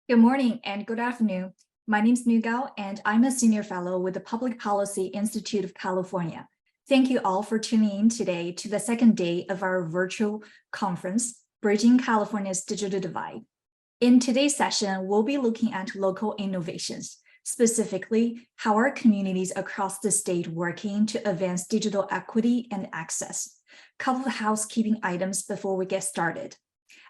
Good morning and good afternoon. My name is Nu Gao, and I'm a senior fellow with the Public Policy Institute of California. Thank you all for tuning in today to the second day of our virtual conference, Bridging California's Digital Divide. In today's session, we'll be looking at local innovations, specifically how are communities across the state working to advance digital equity and access. Couple of housekeeping items before we get started.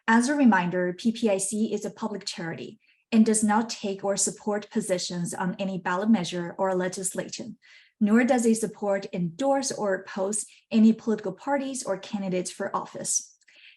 As a reminder, PPIC is a public charity and does not take or support positions on any ballot measure or legislation, nor does it support, endorse, or oppose any political parties or candidates for office.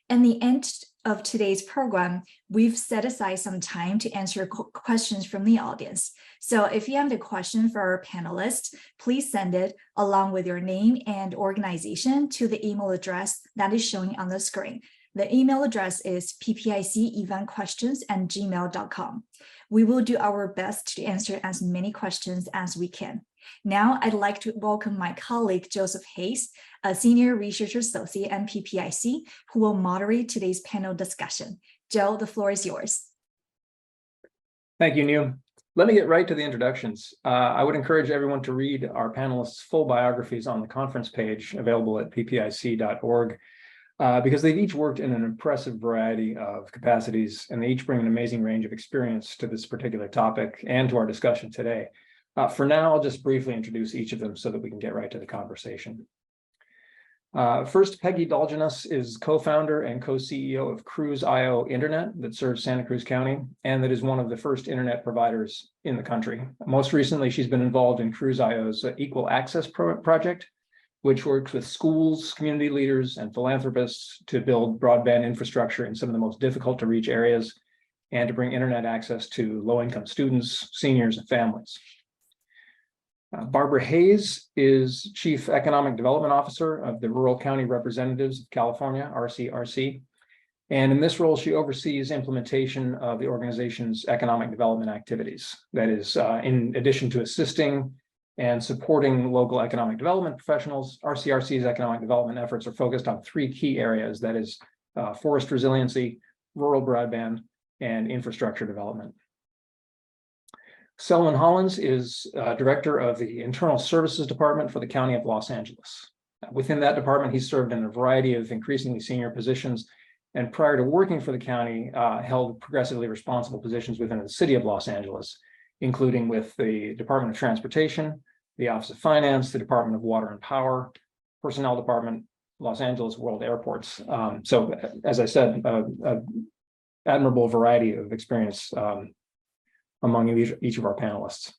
At the end of today's program, we've set aside some time to answer questions from the audience. So if you have a question for our panelists, please send it along with your name and organization to the email address that is showing on the screen. The email address is ppiceventquestions@gmail.com. We will do our best to answer as many questions as we can. Now, I'd like to welcome my colleague, Joseph Hayes, a senior research associate at PPIC, who will moderate today's panel discussion. Joe, the floor is yours. Thank you, Nu. Let me get right to the introductions. I would encourage everyone to read our panelists' full biographies on the conference page available at ppic.org. Because they've each worked in an impressive variety of capacities, and they each bring an amazing range of experience to this particular topic and to our discussion today. For now, I'll just briefly introduce each of them so that we can get right to the conversation. First, Peggy Dolgenos is co-founder and co-CEO of Cruzio Internet that serves Santa Cruz County, and that is one of the first internet providers in the country. Most recently, she's been involved in Cruzio's Equal Access project, which works with schools, community leaders, and philanthropists to build broadband infrastructure in some of the most difficult to reach areas and to bring internet access to low-income students, seniors, and families. Barbara Hayes is Chief Economic Development Officer of the Rural County Representatives of California, RCRC. And in this role, she oversees implementation of the organization's economic development activities. That is, in addition to assisting and supporting local economic development professionals, RCRC's economic development efforts are focused on three key areas, that is forest resiliency, rural broadband, and infrastructure development. Selwyn Hollins is director of the Internal Services Department for the County of Los Angeles. Within that department, he served in a variety of increasingly senior positions, and prior to working for the county, held progressively responsible positions within the city of Los Angeles, including with the Department of Transportation, the Office of Finance, the Department of Water and Power, Personnel Department, Los Angeles World Airports. So, as I said, admirable variety of experience among each of our panelists.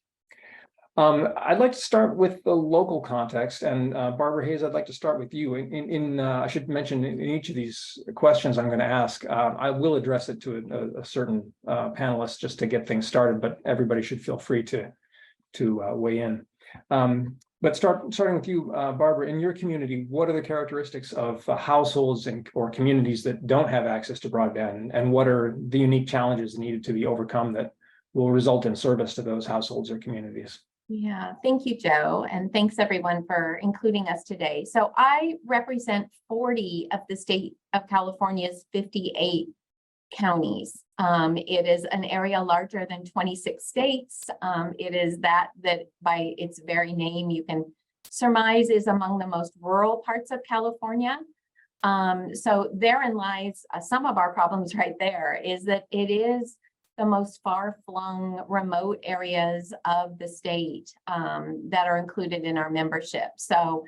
I'd like to start with the local context, and Barbara Hayes, I'd like to start with you. I should mention in each of these questions I'm going to ask, I will address it to a certain panelist just to get things started, but everybody should feel free to weigh in. But starting with you, Barbara, in your community, what are the characteristics of households or communities that don't have access to broadband, and what are the unique challenges needed to be overcome that will result in service to those households or communities? Yeah, thank you, Joe, and thanks everyone for including us today. So I represent 40 of the state of California's 58 counties. It is an area larger than 26 states. It is that by its very name, you can surmise is among the most rural parts of California. So therein lies some of our problems right there, is that it is the most far-flung remote areas of the state that are included in our membership. So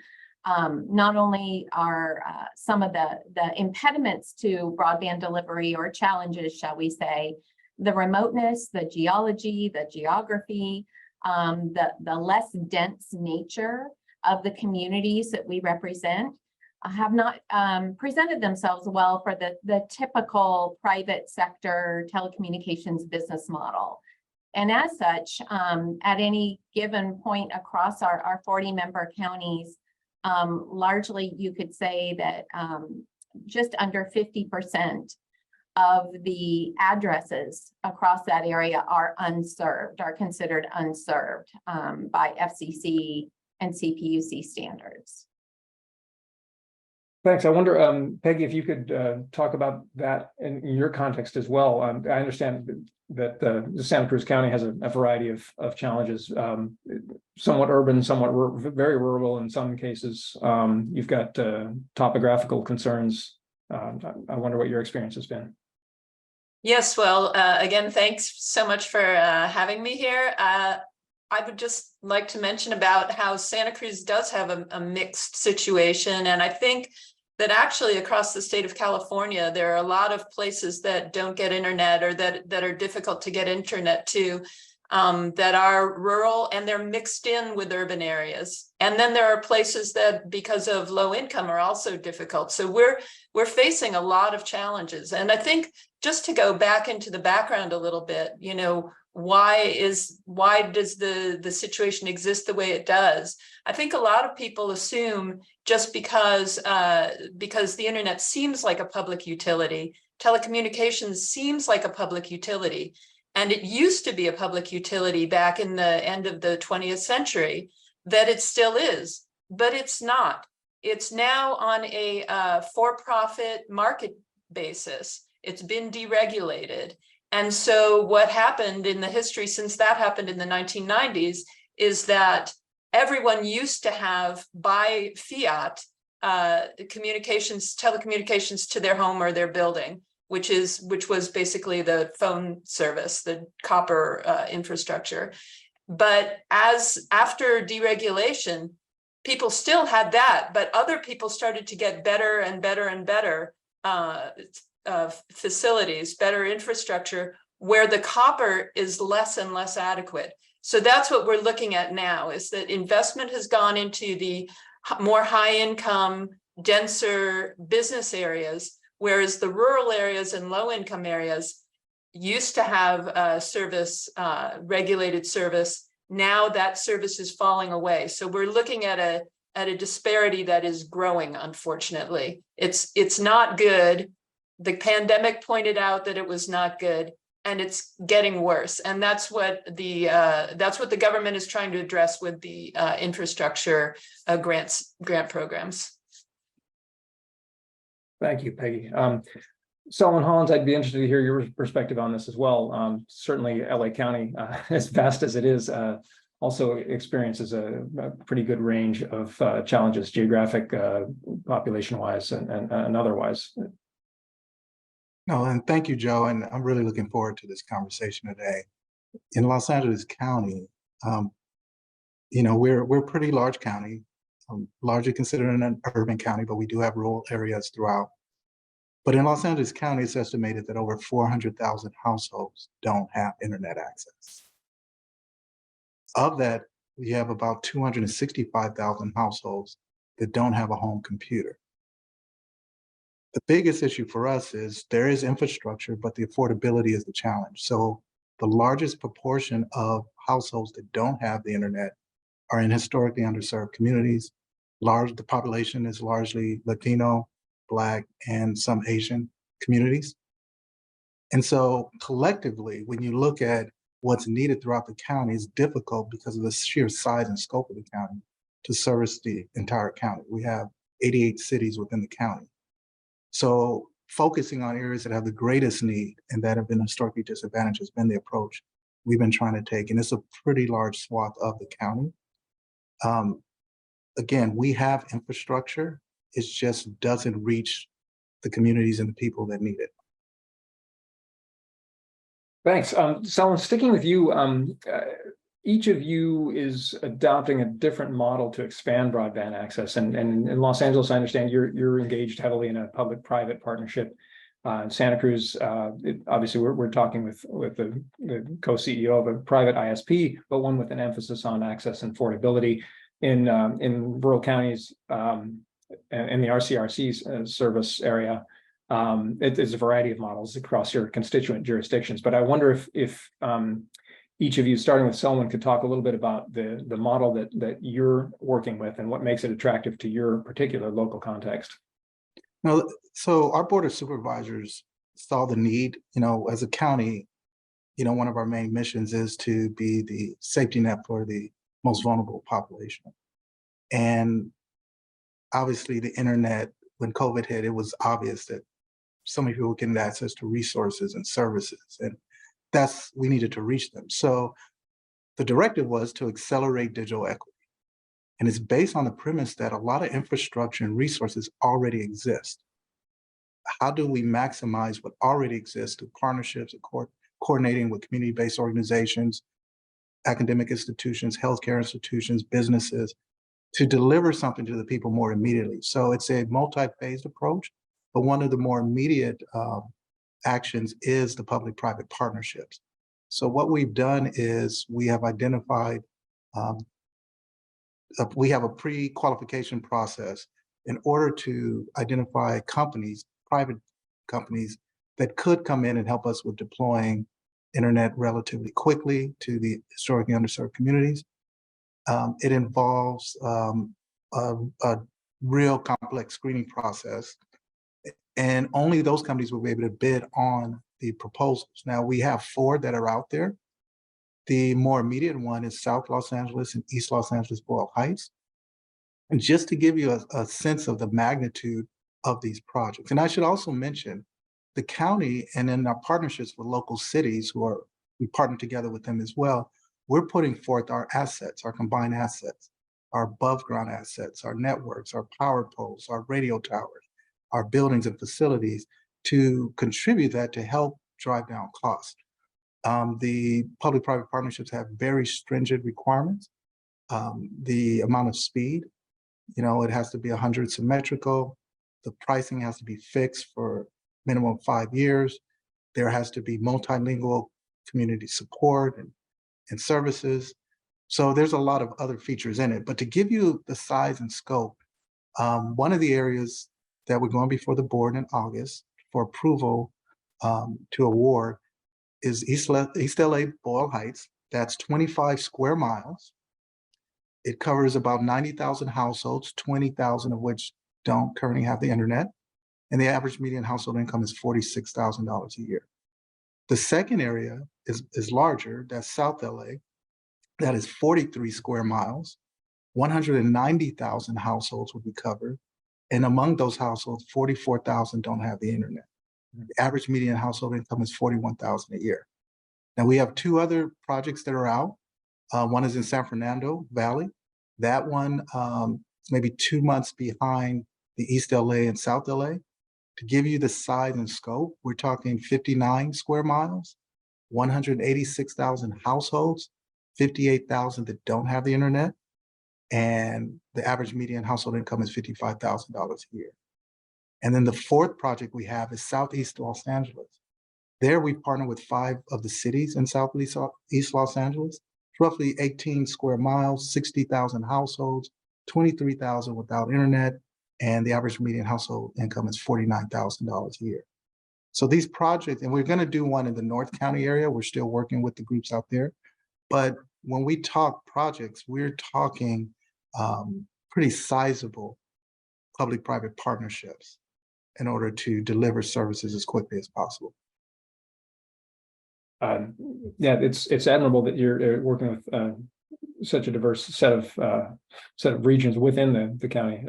not only are some of the impediments to broadband delivery, or challenges, shall we say, the remoteness, the geology, the geography, the less dense nature of the communities that we represent have not presented themselves well for the typical private sector telecommunications business model. And as such, at any given point across our 40 member counties, largely you could say that just under 50% of the addresses across that area are unserved, are considered unserved by FCC and CPUC standards. Thanks. I wonder, Peggy, if you could talk about that in your context as well. I understand that the Santa Cruz County has a variety of challenges, somewhat urban, somewhat very rural in some cases. You've got topographical concerns. I wonder what your experience has been. Yes, well, again, thanks so much for having me here. I would just like to mention about how Santa Cruz does have a mixed situation. And I think that actually across the state of California, there are a lot of places that don't get internet or that are difficult to get internet to, that are rural and they're mixed in with urban areas. And then there are places that because of low income are also difficult. So we're facing a lot of challenges. And I think just to go back into the background a little bit, you know, why does the situation exist the way it does? I think a lot of people assume just because the internet seems like a public utility, telecommunications seems like a public utility, and it used to be a public utility back in the end of the 20th century, that it still is, but it's not. It's now on a for-profit market basis. It's been deregulated. And so what happened in the history since that happened in the 1990s is that everyone used to have by fiat telecommunications to their home or their building, which was basically the phone service, the copper infrastructure. But after deregulation, people still had that, but other people started to get better and better and better facilities, better infrastructure, where the copper is less and less adequate. So that's what we're looking at now, is that investment has gone into the more high income, denser business areas, whereas the rural areas and low income areas used to have regulated service. Now that service is falling away. So we're looking at a disparity that is growing, unfortunately. It's not good. The pandemic pointed out that it was not good, and it's getting worse. And that's what the government is trying to address with the infrastructure grant programs. Thank you, Peggy. Selwyn Hollins, I'd be interested to hear your perspective on this as well. Certainly LA County, as vast as it is, also experiences a pretty good range of challenges, geographic, population-wise and otherwise. No, and thank you, Joe. And I'm really looking forward to this conversation today. In Los Angeles County, you know, we're a pretty large county, largely considered an urban county, but we do have rural areas throughout. But in Los Angeles County, it's estimated that over 400,000 households don't have internet access. Of that, we have about 265,000 households that don't have a home computer. The biggest issue for us is there is infrastructure, but the affordability is the challenge. So the largest proportion of households that don't have the internet are in historically underserved communities. The population is largely Latino, Black, and some Asian communities. And so collectively, when you look at what's needed throughout the county, it's difficult because of the sheer size and scope of the county to service the entire county. We have 88 cities within the county. So focusing on areas that have the greatest need and that have been historically disadvantaged has been the approach we've been trying to take. And it's a pretty large swath of the county. Again, we have infrastructure. It just doesn't reach the communities and the people that need it. Thanks. Selwyn, sticking with you, each of you is adopting a different model to expand broadband access. And in Los Angeles, I understand you're engaged heavily in a public-private partnership. In Santa Cruz, obviously, we're talking with the co-CEO of a private ISP, but one with an emphasis on access and affordability. In rural counties, in the RCRC service area, there's a variety of models across your constituent jurisdictions. But I wonder if each of you, starting with Selwyn, could talk a little bit about the model that you're working with and what makes it attractive to your particular local context. No, so our Board of Supervisors saw the need, you know, as a county, you know, one of our main missions is to be the safety net for the most vulnerable population. And obviously the internet when COVID hit, it was obvious that so many people getting access to resources and services, and we needed to reach them. So the directive was to accelerate digital equity. And it's based on the premise that a lot of infrastructure and resources already exist. How do we maximize what already exists through partnerships and coordinating with community-based organizations, academic institutions, healthcare institutions, businesses, to deliver something to the people more immediately? So it's a multi-phased approach, but one of the more immediate actions is the public-private partnerships. So what we've done is we have identified, we have a pre-qualification process in order to identify companies, private companies, that could come in and help us with deploying internet relatively quickly to the historically underserved communities. It involves a real complex screening process, and only those companies will be able to bid on the proposals. Now, we have 4 that are out there. The more immediate one is South Los Angeles and East Los Angeles Boyle Heights. And just to give you a sense of the magnitude of these projects. And I should also mention the county, and in our partnerships with local cities we partner together with them as well, we're putting forth our assets, our combined assets, our above ground assets, our networks, our power poles, our radio towers, our buildings and facilities to contribute that to help drive down costs. The public-private partnerships have very stringent requirements. The amount of speed, it has to be 100 symmetrical. The pricing has to be fixed for minimum 5 years. There has to be multilingual community support and services. So there's a lot of other features in it. But to give you the size and scope, one of the areas that we're going before the board in August for approval to award is East LA Boyle Heights. That's 25 square miles. It covers about 90,000 households, 20,000 of which don't currently have the internet. And the average median household income is $46,000 a year. The second area is larger, that's South LA. That is 43 square miles, 190,000 households will be covered. And among those households, 44,000 don't have the internet. The average median household income is $41,000 a year. Now we have 2 other projects that are out. One is in San Fernando Valley. That one is maybe 2 months behind the East LA and South LA. To give you the size and scope, we're talking 59 square miles, 186,000 households, 58,000 that don't have the internet, and the average median household income is $55,000 a year. And then the 4th project we have is Southeast Los Angeles. There we partner with 5 of the cities in Southeast Los Angeles. It's roughly 18 square miles, 60,000 households, 23,000 without internet, and the average median household income is $49,000 a year. So these projects, and we're going to do one in the North County area. We're still working with the groups out there. But when we talk projects, we're talking pretty sizable public-private partnerships in order to deliver services as quickly as possible. Yeah, it's admirable that you're working with such a diverse set of regions within the county.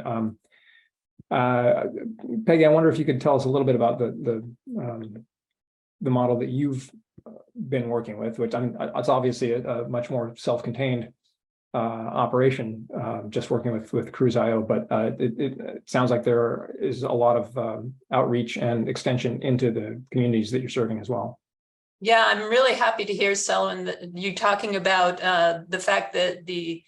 Peggy, I wonder if you could tell us a little bit about the model that you've been working with, which it's obviously a much more self-contained operation, just working with Cruzio, but it sounds like there is a lot of outreach and extension into the communities that you're serving as well. Yeah, I'm really happy to hear, Selwyn, that you talking about the fact that the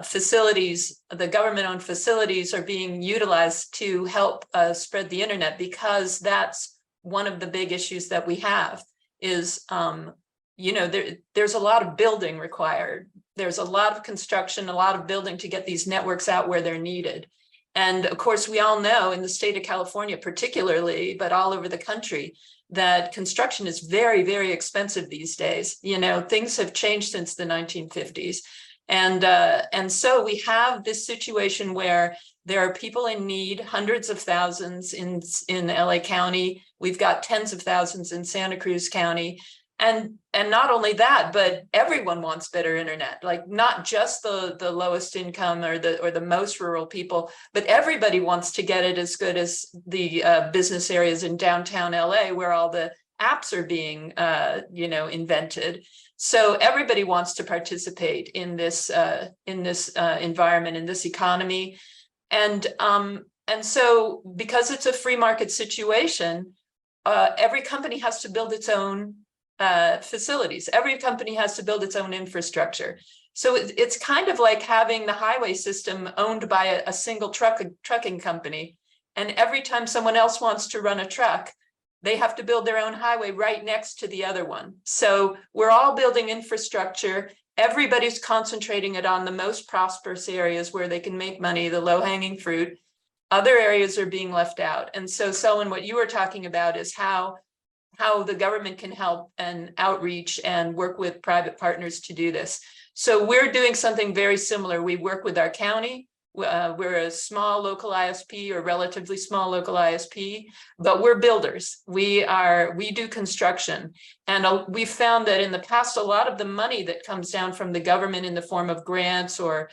facilities, the government-owned facilities, are being utilized to help spread the internet, because that's one of the big issues that we have is, there's a lot of building required. There's a lot of construction, a lot of building to get these networks out where they're needed. And of course, we all know in the state of California, particularly, but all over the country, that construction is very, very expensive these days. Things have changed since the 1950s. And so we have this situation where there are people in need, hundreds of thousands in LA County. We've got tens of thousands in Santa Cruz County. And not only that, but everyone wants better internet, like not just the lowest income or the most rural people, but everybody wants to get it as good as the business areas in downtown LA where all the apps are being invented. So everybody wants to participate in this environment, in this economy. And so because it's a free market situation, every company has to build its own facilities. Every company has to build its own infrastructure. So it's kind of like having the highway system owned by a single trucking company. And every time someone else wants to run a truck, they have to build their own highway right next to the other one. So we're all building infrastructure. Everybody's concentrating it on the most prosperous areas where they can make money, the low-hanging fruit. Other areas are being left out. And so, Selwyn, what you were talking about is how the government can help and outreach and work with private partners to do this. So we're doing something very similar. We work with our county. We're a small local ISP or relatively small local ISP, but we're builders. We do construction. And we found that in the past, a lot of the money that comes down from the government in the form of grants or,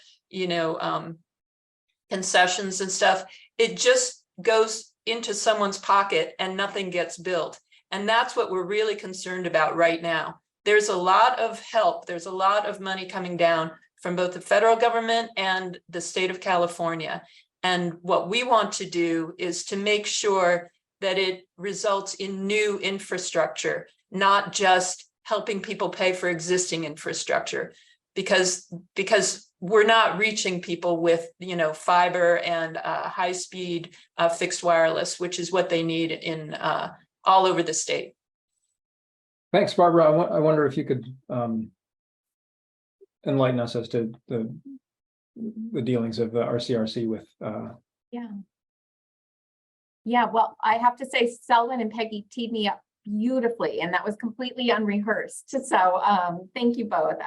concessions and stuff, it just goes into someone's pocket and nothing gets built. And that's what we're really concerned about right now. There's a lot of help. There's a lot of money coming down from both the federal government and the state of California. And what we want to do is to make sure that it results in new infrastructure, not just helping people pay for existing infrastructure, because we're not reaching people with fiber and high-speed fixed wireless, which is what they need in all over the state. Thanks, Barbara. I wonder if you could enlighten us as to the dealings of the RCRC with. Yeah, well, I have to say Selwyn and Peggy teed me up beautifully, and that was completely unrehearsed. So thank you both.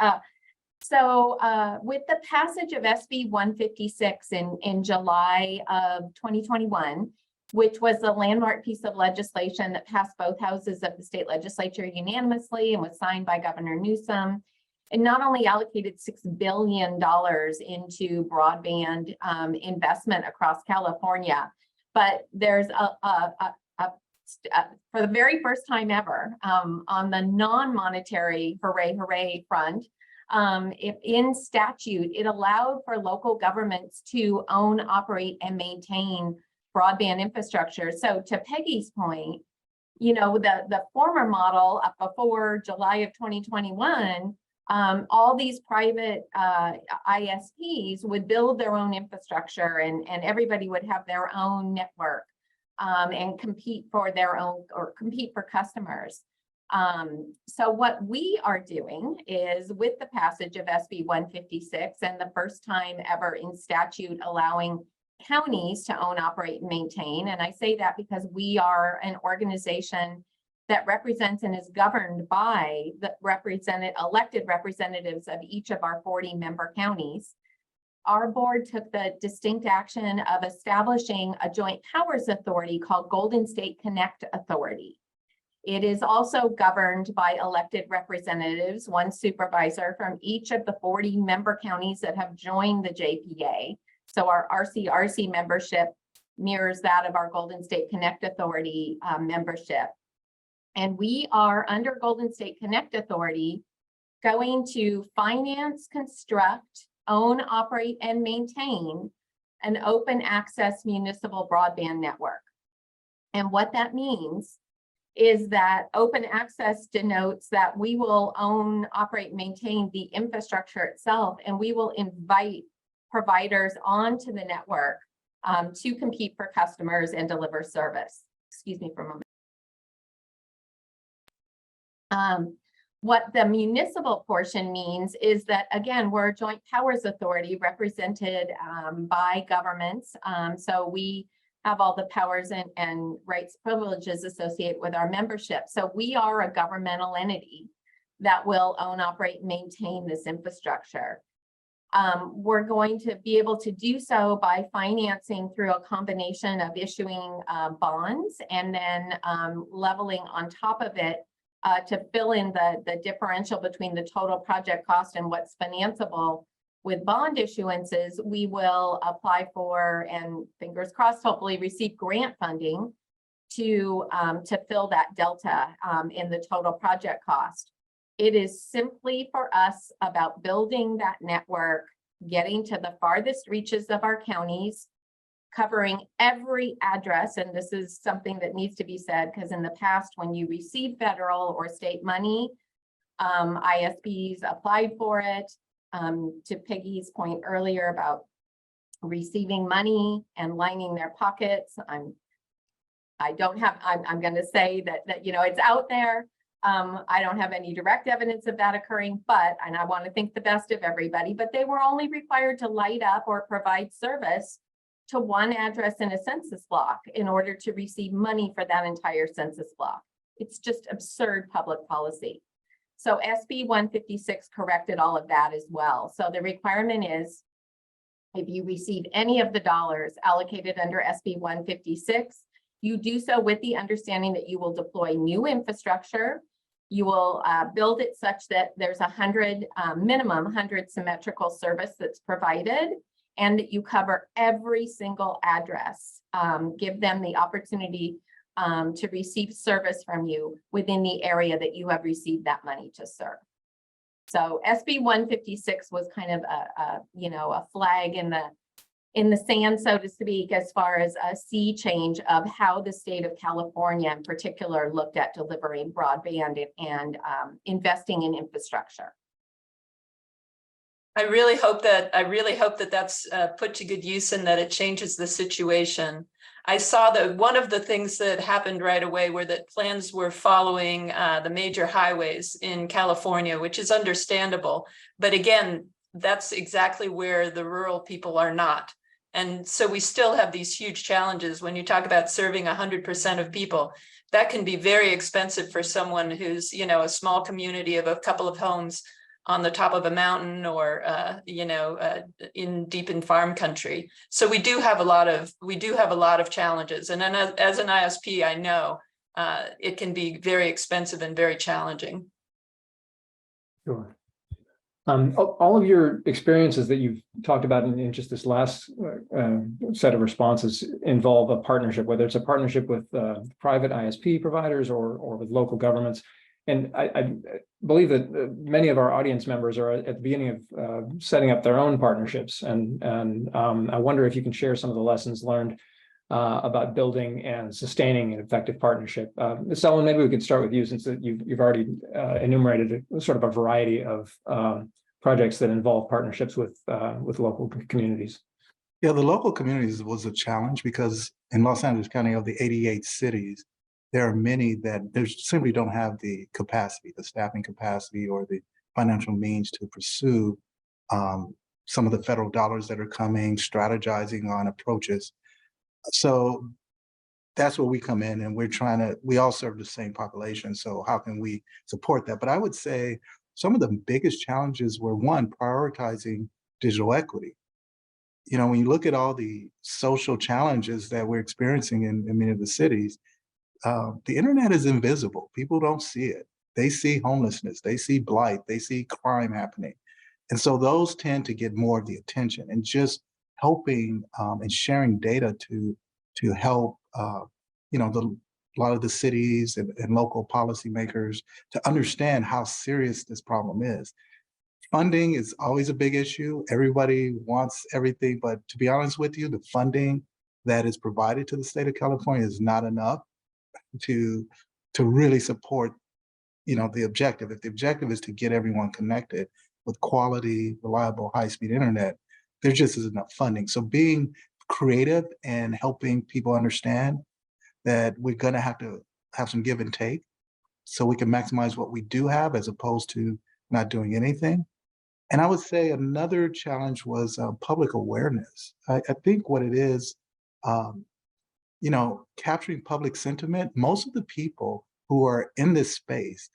With the passage of SB 156 in July of 2021, which was a landmark piece of legislation that passed both houses of the state legislature unanimously and was signed by Governor Newsom, it not only allocated $6 billion into broadband investment across California, but there's for the very first time ever on the non-monetary hooray front, in statute, it allowed for local governments to own, operate, and maintain broadband infrastructure. So to Peggy's point, the former model up before July of 2021, all these private ISPs would build their own infrastructure and everybody would have their own network and compete for their own or compete for customers. So what we are doing is, with the passage of SB 156 and the first time ever in statute allowing counties to own, operate, and maintain, and I say that because we are an organization that represents and is governed by the elected representatives of each of our 40 member counties. Our board took the distinct action of establishing a joint powers authority called Golden State Connect Authority. It is also governed by elected representatives, one supervisor from each of the 40 member counties that have joined the JPA. So our RCRC membership mirrors that of our Golden State Connect Authority membership. And we are under Golden State Connect Authority going to finance, construct, own, operate, and maintain an open access municipal broadband network. And what that means is that open access denotes that we will own, operate, maintain the infrastructure itself, and we will invite providers onto the network to compete for customers and deliver service. Excuse me for a moment. What the municipal portion means is that, again, we're a joint powers authority represented by governments. So we have all the powers and rights, privileges associated with our membership. So we are a governmental entity that will own, operate, and maintain this infrastructure. We're going to be able to do so by financing through a combination of issuing bonds and then leveling on top of it to fill in the differential between the total project cost and what's financeable with bond issuances, we will apply for, and fingers crossed, hopefully receive grant funding to fill that delta in the total project cost. It is simply for us about building that network, getting to the farthest reaches of our counties, covering every address. And this is something that needs to be said, because in the past, when you receive federal or state money, ISPs applied for it. To Peggy's point earlier about receiving money and lining their pockets, I'm going to say that you know, it's out there. I don't have any direct evidence of that occurring, and I want to think the best of everybody, but they were only required to light up or provide service to one address in a census block in order to receive money for that entire census block. It's just absurd public policy. So SB 156 corrected all of that as well. So the requirement is, if you receive any of the dollars allocated under SB 156, you do so with the understanding that you will deploy new infrastructure. You will build it such that there's 100 minimum 100 symmetrical service that's provided, and that you cover every single address. Give them the opportunity to receive service from you within the area that you have received that money to serve. So SB 156 was kind of a flag in the sand, so to speak, as far as a sea change of how the state of California in particular looked at delivering broadband and investing in infrastructure. I really hope that that's put to good use and that it changes the situation. I saw that one of the things that happened right away were that plans were following the major highways in California, which is understandable. But again, that's exactly where the rural people are not. And so we still have these huge challenges. When you talk about serving 100% of people, that can be very expensive for someone who's, you know, a small community of a couple of homes on the top of a mountain, or deep in farm country. So we do have a lot of challenges. And then as an ISP, I know it can be very expensive and very challenging. Sure. All of your experiences that you've talked about in just this last set of responses involve a partnership, whether it's a partnership with private ISP providers or with local governments. And I believe that many of our audience members are at the beginning of setting up their own partnerships. And I wonder if you can share some of the lessons learned about building and sustaining an effective partnership. Selwyn, maybe we could start with you, since you've already enumerated sort of a variety of projects that involve partnerships with local communities. Yeah, the local communities was a challenge because in Los Angeles County, of the 88 cities, there are many that simply don't have the capacity, the staffing capacity, or the financial means to pursue some of the federal dollars that are coming, strategizing on approaches. So that's where we come in, and we all serve the same population. So how can we support that? But I would say some of the biggest challenges were, one, prioritizing digital equity. You know, when you look at all the social challenges that we're experiencing in many of the cities, the internet is invisible. People don't see it. They see homelessness, they see blight, they see crime happening. And so those tend to get more of the attention, and just helping and sharing data to help a lot of the cities and local policymakers to understand how serious this problem is. Funding is always a big issue. Everybody wants everything, but to be honest with you, the funding that is provided to the state of California is not enough to really support, the objective. If the objective is to get everyone connected with quality, reliable, high-speed internet, there just isn't enough funding. So being creative and helping people understand that we're going to have some give and take so we can maximize what we do have, as opposed to not doing anything. And I would say another challenge was public awareness. I think what it is, capturing public sentiment. Most of the people who are in this space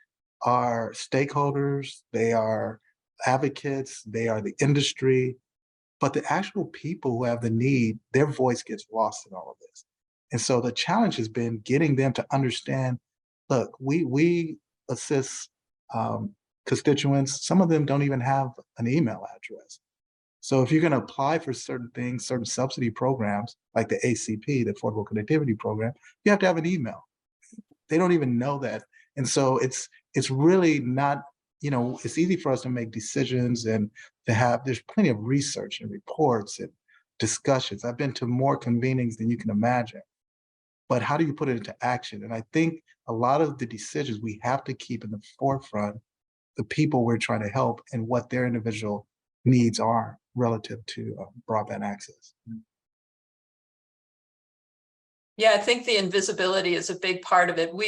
are stakeholders, they are advocates, they are the industry, but the actual people who have the need, their voice gets lost in all of this. And so the challenge has been getting them to understand, look, we assist constituents. Some of them don't even have an email address. So if you're going to apply for certain things, certain subsidy programs like the ACP, the Affordable Connectivity Program, you have to have an email. They don't even know that. And so it's really not, it's easy for us to make decisions and there's plenty of research and reports and discussions. I've been to more convenings than you can imagine. But how do you put it into action? And I think a lot of the decisions we have to keep in the forefront the people we're trying to help and what their individual needs are relative to broadband access. Yeah, I think the invisibility is a big part of it. We,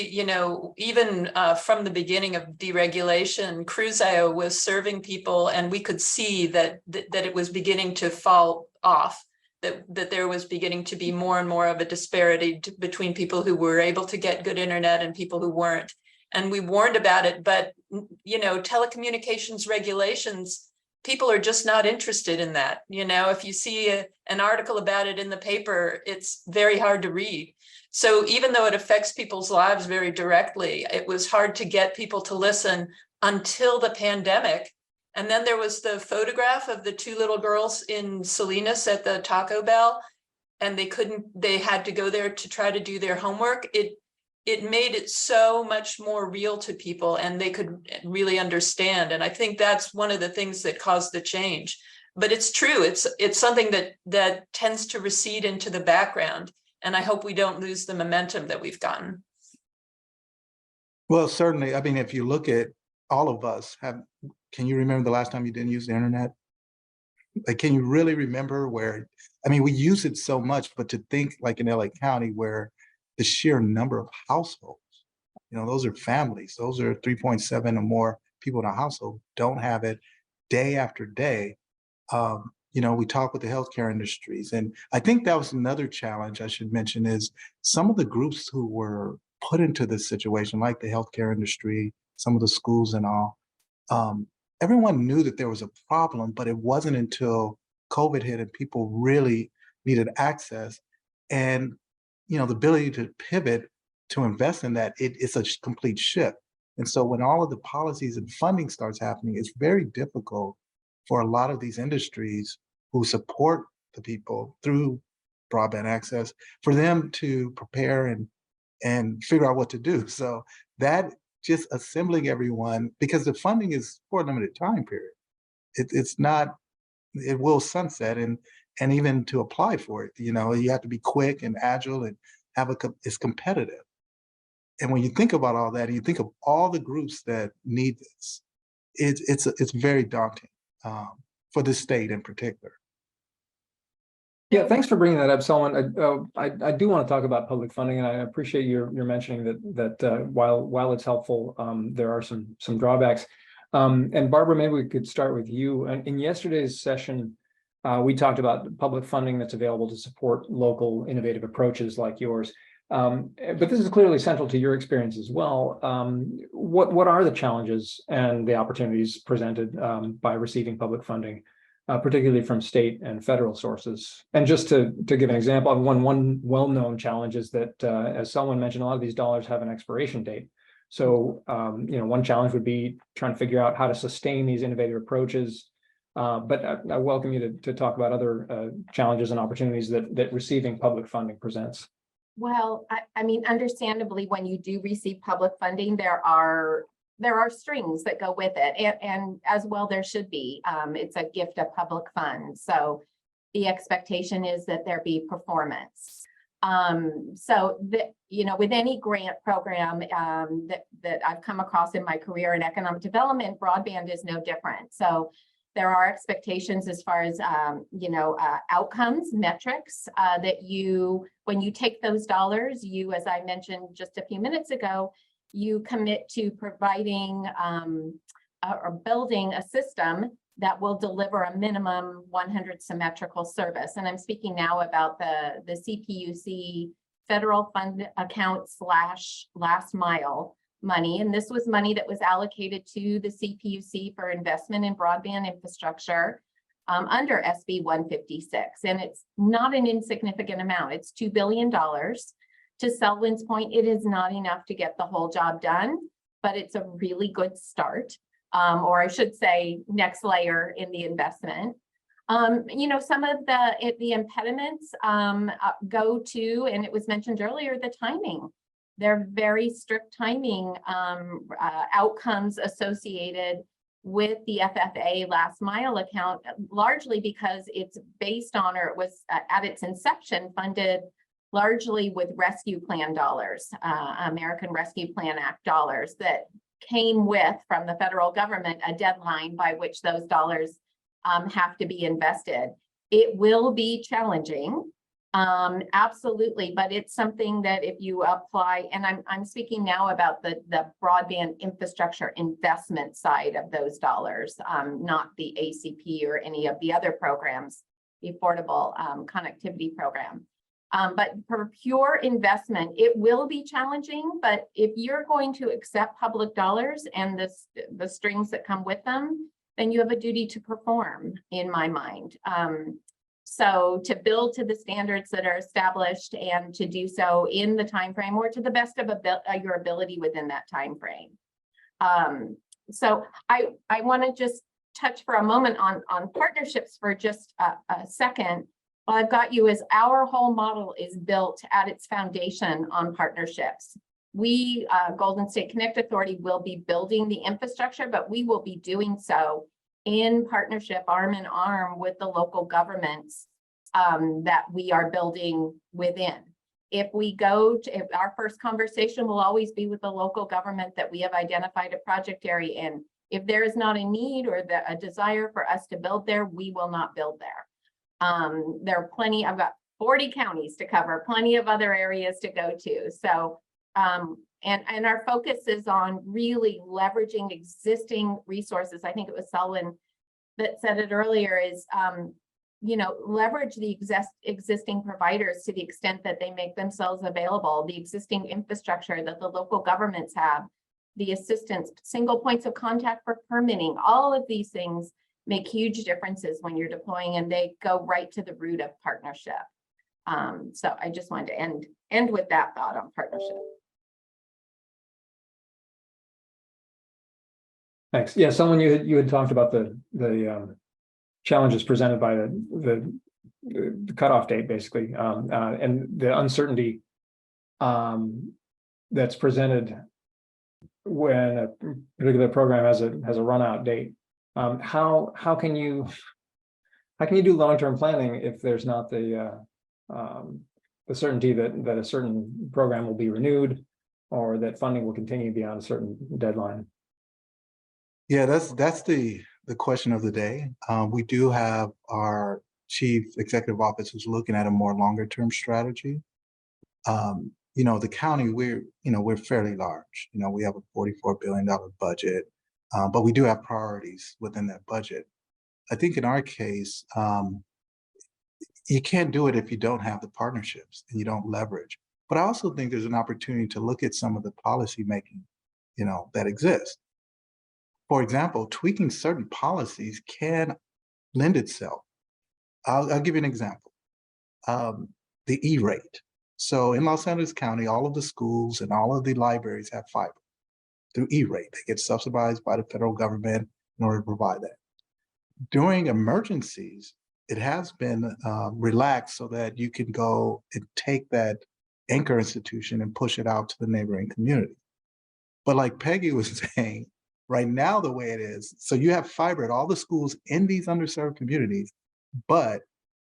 even from the beginning of deregulation, Cruzio was serving people, and we could see that it was beginning to fall off. That there was beginning to be more and more of a disparity between people who were able to get good internet and people who weren't. And we warned about it, but telecommunications regulations, people are just not interested in that. If you see an article about it in the paper, it's very hard to read. So even though it affects people's lives very directly, it was hard to get people to listen until the pandemic. And then there was the photograph of the two little girls in Salinas at the Taco Bell, and they had to go there to try to do their homework. It made it so much more real to people, and they could really understand. And I think that's one of the things that caused the change. But it's true, it's something that tends to recede into the background. And I hope we don't lose the momentum that we've gotten. Well, certainly. I mean, if you look at all of us, can you remember the last time you didn't use the internet? Like, can you really remember we use it so much, but to think like in LA County where the sheer number of households, those are families, those are 3.7 or more people in a household don't have it day after day. We talk with the healthcare industries. And I think that was another challenge I should mention is some of the groups who were put into this situation, like the healthcare industry, some of the schools and all, everyone knew that there was a problem, but it wasn't until COVID hit and people really needed access and, the ability to pivot to invest in that, it's a complete shift. And so when all of the policies and funding starts happening, it's very difficult for a lot of these industries who support the people through broadband access for them to prepare and figure out what to do. So that just assembling everyone, because the funding is for a limited time period. It's not, it will sunset, and even to apply for it, you have to be quick and agile and it's competitive. And when you think about all that, and you think of all the groups that need this, it's very daunting for the state in particular. Yeah, thanks for bringing that up, Selwyn. I do want to talk about public funding, and I appreciate your mentioning that while it's helpful, there are some drawbacks. And Barbara, maybe we could start with you. In yesterday's session, we talked about public funding that's available to support local innovative approaches like yours. But this is clearly central to your experience as well. What are the challenges and the opportunities presented by receiving public funding, particularly from state and federal sources? And just to give an example, one well-known challenge is that, as someone mentioned, a lot of these dollars have an expiration date. So, one challenge would be trying to figure out how to sustain these innovative approaches. But I welcome you to talk about other challenges and opportunities that receiving public funding presents. Well, I mean, understandably, when you do receive public funding, there are strings that go with it, and as well there should be. It's a gift of public funds, so the expectation is that there be performance. So that, with any grant program that I've come across in my career in economic development, broadband is no different. So there are expectations as far as outcomes, metrics that when you take those dollars, as I mentioned just a few minutes ago, you commit to providing or building a system that will deliver a minimum 100 symmetrical service. And I'm speaking now about the CPUC federal fund account / last mile money. And this was money that was allocated to the CPUC for investment in broadband infrastructure under SB 156. And it's not an insignificant amount. It's $2 billion. To Selwyn's point, it is not enough to get the whole job done, but it's a really good start. Or I should say, next layer in the investment. You know, some of the impediments go to, and it was mentioned earlier, the timing. They're very strict timing outcomes associated with the FFA last mile account, largely because it's based on, or it was at its inception funded largely with rescue plan dollars, American Rescue Plan Act dollars that came with, from the federal government, a deadline by which those dollars have to be invested. It will be challenging, absolutely, but it's something that if you apply, and I'm speaking now about the broadband infrastructure investment side of those dollars, not the ACP or any of the other programs, the Affordable Connectivity Program. But for pure investment, it will be challenging, but if you're going to accept public dollars and the strings that come with them, then you have a duty to perform, in my mind. So to build to the standards that are established and to do so in the time frame or to the best of your ability within that time frame. So I want to just touch for a moment on partnerships for just a second. Well, I've got you as our whole model is built at its foundation on partnerships. We, Golden State Connect Authority, will be building the infrastructure, but we will be doing so in partnership, arm in arm, with the local governments that we are building within. If our first conversation will always be with the local government that we have identified a project area in. If there is not a need or a desire for us to build there, we will not build there. There are plenty, I've got 40 counties to cover, plenty of other areas to go to. So, and our focus is on really leveraging existing resources. I think it was Selwyn that said it earlier, is, you know, leverage the existing providers to the extent that they make themselves available, the existing infrastructure that the local governments have, the assistance, single points of contact for permitting, all of these things make huge differences when you're deploying, and they go right to the root of partnership. So I just wanted to end with that thought on partnership. Thanks. Yeah, someone you had talked about the challenges presented by the cutoff date, basically, and the uncertainty that's presented when a particular program has a run out date. How can you do long-term planning if there's not the certainty that a certain program will be renewed or that funding will continue beyond a certain deadline? Yeah, that's the question of the day. We do have our chief executive officer who's looking at a more longer term strategy. You know, the county, we're fairly large. You know, we have a $44 billion budget. But we do have priorities within that budget. I think in our case, you can't do it if you don't have the partnerships and you don't leverage. But I also think there's an opportunity to look at some of the policy making, you know, that exists. For example, tweaking certain policies can lend itself. I'll give you an example. The E-rate. So in Los Angeles County, all of the schools and all of the libraries have fiber through E-rate. They get subsidized by the federal government in order to provide that. During emergencies, it has been relaxed so that you can go and take that anchor institution and push it out to the neighboring community. But like Peggy was saying, right now the way it is, so you have fiber at all the schools in these underserved communities, but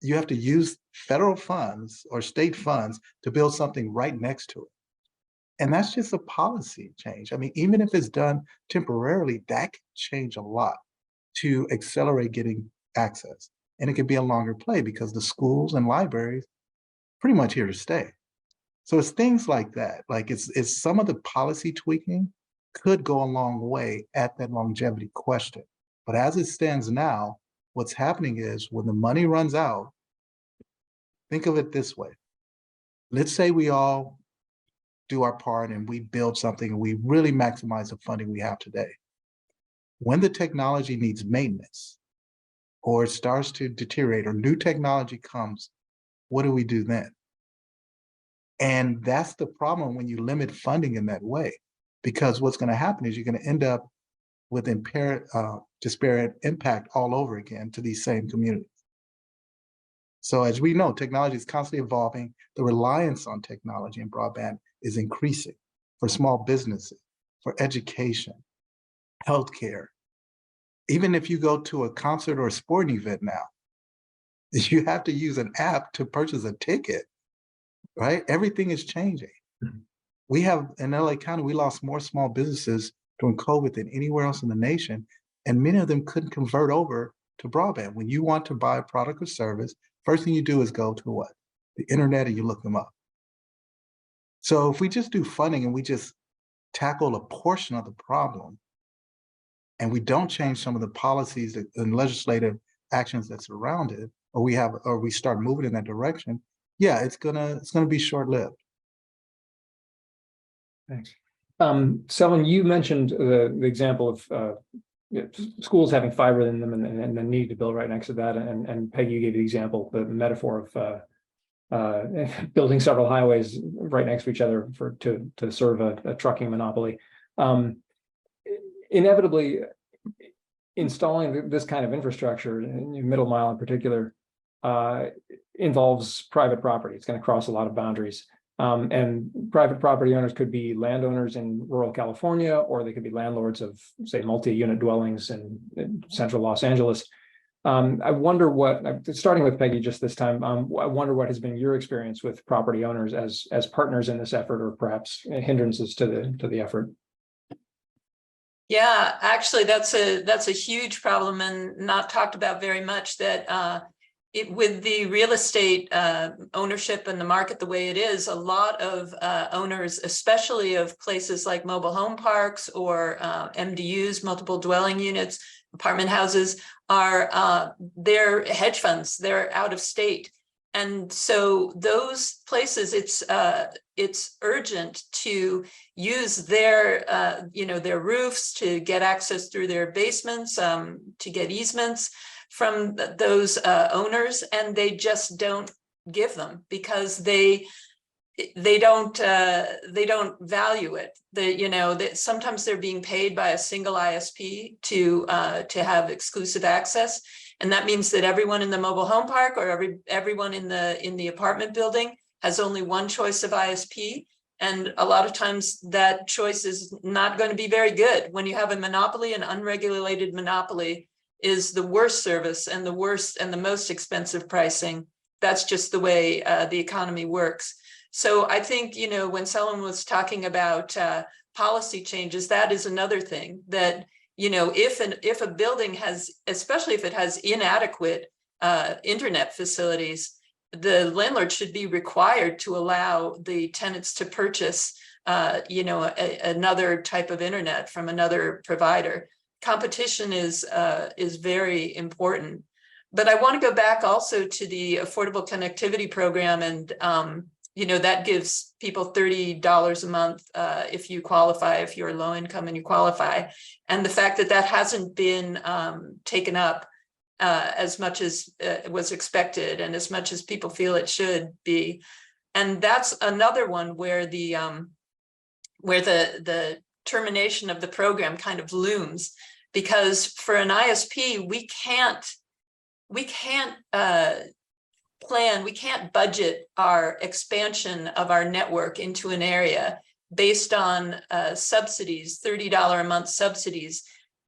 you have to use federal funds or state funds to build something right next to it. And that's just a policy change. I mean, even if it's done temporarily, that can change a lot to accelerate getting access. And it could be a longer play because the schools and libraries pretty much here to stay. So it's things like that. Like it's some of the policy tweaking could go a long way at that longevity question. But as it stands now, what's happening is when the money runs out, think of it this way. Let's say we all do our part and we build something and we really maximize the funding we have today. When the technology needs maintenance or it starts to deteriorate or new technology comes, what do we do then? And that's the problem when you limit funding in that way. because what's going to happen is you're going to end up with disparate impact all over again to these same communities. So as we know, technology is constantly evolving. The reliance on technology and broadband is increasing for small businesses, for education, healthcare. Even if you go to a concert or a sporting event now, you have to use an app to purchase a ticket, right? Everything is changing. Mhm. We have, in LA County, we lost more small businesses during COVID than anywhere else in the nation, and many of them couldn't convert over to broadband. When you want to buy a product or service, first thing you do is go to what? The internet, and you look them up. So if we just do funding and we just tackle a portion of the problem, and we don't change some of the policies and legislative actions that surround it, or we start moving in that direction, yeah, it's gonna be short-lived. Thanks. Selwyn, you mentioned the example of schools having fiber in them and the need to build right next to that. And Peggy, you gave the example, the metaphor of building several highways right next to each other to serve a trucking monopoly. Inevitably, installing this kind of infrastructure, in middle mile in particular, involves private property. It's going to cross a lot of boundaries. And private property owners could be landowners in rural California, or they could be landlords of, say, multi-unit dwellings in central Los Angeles. I wonder starting with Peggy just this time, I wonder what has been your experience with property owners as partners in this effort, or perhaps hindrances to the effort. Yeah, actually, that's a huge problem and not talked about very much, that with the real estate ownership and the market the way it is, a lot of owners, especially of places like mobile home parks or MDUs, multiple dwelling units, apartment houses, they're hedge funds, they're out of state. And so those places, it's urgent to use their roofs to get access through their basements, to get easements from those owners, and they just don't give them because they don't value it. Sometimes they're being paid by a single ISP to have exclusive access. And that means that everyone in the mobile home park or everyone in the apartment building has only one choice of ISP. And a lot of times that choice is not going to be very good. When you have a monopoly, an unregulated monopoly is the worst service and the worst and the most expensive pricing. That's just the way the economy works. So I think, when Selwyn was talking about policy changes, that is another thing that, if a building has, especially if it has inadequate internet facilities, the landlord should be required to allow the tenants to purchase, another type of internet from another provider. Competition is very important. But I want to go back also to the Affordable Connectivity Program, and that gives people $30 a month if you qualify, if you're low income and you qualify. And the fact that hasn't been taken up as much as was expected and as much as people feel it should be. And that's another one where the termination of the program kind of looms, because for an ISP, we can't plan, we can't budget our expansion of our network into an area based on subsidies, $30 a month subsidies